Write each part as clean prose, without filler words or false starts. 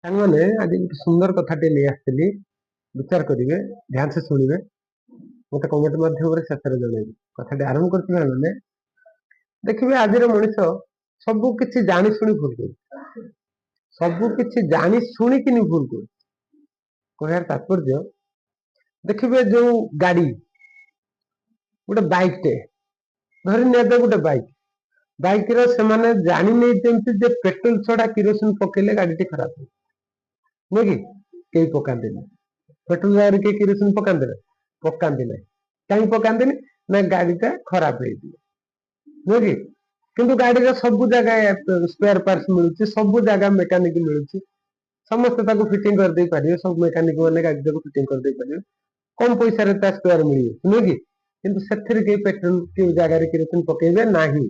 ସାଙ୍ଗମାନେ ଆଜି ଗୋଟେ ସୁନ୍ଦର କଥାଟେ ନେଇ ଆସିଥିଲି। ବିଚାର କରିବେ, ଧ୍ୟାନ ସେ ଶୁଣିବେ, ମତେ କମେଣ୍ଟ ମାଧ୍ୟମରେ ଶେଷରେ ଜଣେଇବେ। କଥାଟି ଆରମ୍ଭ କରିଥିବା ମାନେ ଦେଖିବେ ଆଜିର ମଣିଷ ସବୁ କିଛି ଜାଣି ଶୁଣି ଭୁଲ କରୁଛି। ସବୁ କିଛି ଜାଣି ଶୁଣିକିନି ଭୁଲ କରୁଛି। କହିବାର ତାତ୍ପର୍ଯ୍ୟ ଦେଖିବେ ଯୋଉ ଗାଡି ଗୋଟେ ବାଇକ ଟେ ଧରି ନେବେ, ଗୋଟେ ବାଇକ ର ସେମାନେ ଜାଣି ନେଇଛନ୍ତି ଯେ ପେଟ୍ରୋଲ ଛଡା କିରୋସିନ ପକେଇଲେ ଗାଡିଟି ଖରାପ ହେବ, ନୁହେଁ କି? କେହି ପକାନ୍ତିନି ପେଟ୍ରୋଲ ଜାଗାରେ, କେହି କିରୋସିନ ପକାନ୍ତି ନାହିଁ। କାହିଁକି ପକାନ୍ତିନି? ନା ଗାଡିଟା ଖରାପ ହେଇଯିବ, ନୁହେଁ କି? କିନ୍ତୁ ଗାଡିର ସବୁ ଜାଗା ସ୍ପେୟାର ପାର୍ଟସ ମିଳୁଛି, ସବୁ ଜାଗା ମେକାନିକ ମିଳୁଛି, ସମସ୍ତେ ତାକୁ ଫିଟିଂ କରିଦେଇ ପାରିବେ। ସବୁ ମେକାନିକ ମାନେ ଗାଡି ତାକୁ ଫିଟିଂ କରିଦେଇ ପାରିବେ, କମ ପଇସାରେ ତା ସ୍ପେୟାର ମିଳିବ, ନୁହେଁ କି? କିନ୍ତୁ ସେଥିରେ କେହି ପେଟ୍ରୋଲ ଜାଗାରେ କିରୋସିନ ପକେଇବେ ନାହିଁ।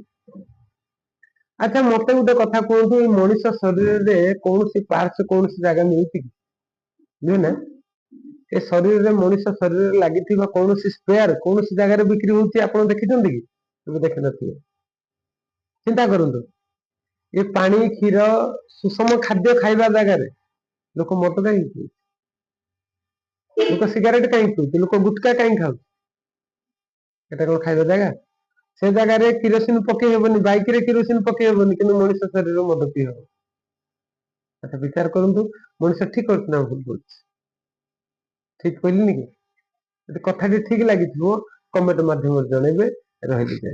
ଆଚ୍ଛା, ମତେ ଗୋଟେ କଥା କୁହନ୍ତୁ, ଏଇ ମଣିଷ ଶରୀରରେ କୌଣସି ପାର୍ଟସ କୌଣସି ଜାଗା ମିଳୁଛି କି? ନୁହେଁ ନା? ଏ ଶରୀରରେ, ମଣିଷ ଶରୀରରେ ଲାଗିଥିବା କୌଣସି ସ୍ପେୟାର କୌଣସି ଜାଗାରେ ବିକ୍ରି ହଉଛି ଆପଣ ଦେଖିଛନ୍ତି କି? କେବେ ଦେଖିନଥିବେ। ଚିନ୍ତା କରନ୍ତୁ, ଏ ପାଣି, କ୍ଷୀର, ସୁଷମ ଖାଦ୍ୟ ଖାଇବା ଜାଗାରେ ଲୋକ ମଦ କାହିଁକି ପିଉଛି? ଲୋକ ସିଗାରେଟ କାହିଁକି ପିଉଛି? ଲୋକ ଗୁଟକା କାହିଁକି ଖାଉଛି? ଏଟା କଣ ଖାଇବା ଜାଗା? ସେ ଜାଗାରେ କିରୋସିନ ପକେଇ ହେବନି, ବାଇକରେ କିରୋସିନ ପକେଇ ହେବନି, କିନ୍ତୁ ମଣିଷ ଶରୀରରେ ମଦ ପିଇ ହବ। ଆଚ୍ଛା, ବିଚାର କରନ୍ତୁ, ମଣିଷ ଠିକ କରୁଛି ନା ଭୁଲ କରୁଛି? ଠିକ କହିଲିନି କି? ଯଦି କଥାଟି ଠିକ ଲାଗିଥିବ କମେଣ୍ଟ ମାଧ୍ୟମରେ ଜଣେଇବେ। ରହିଲି।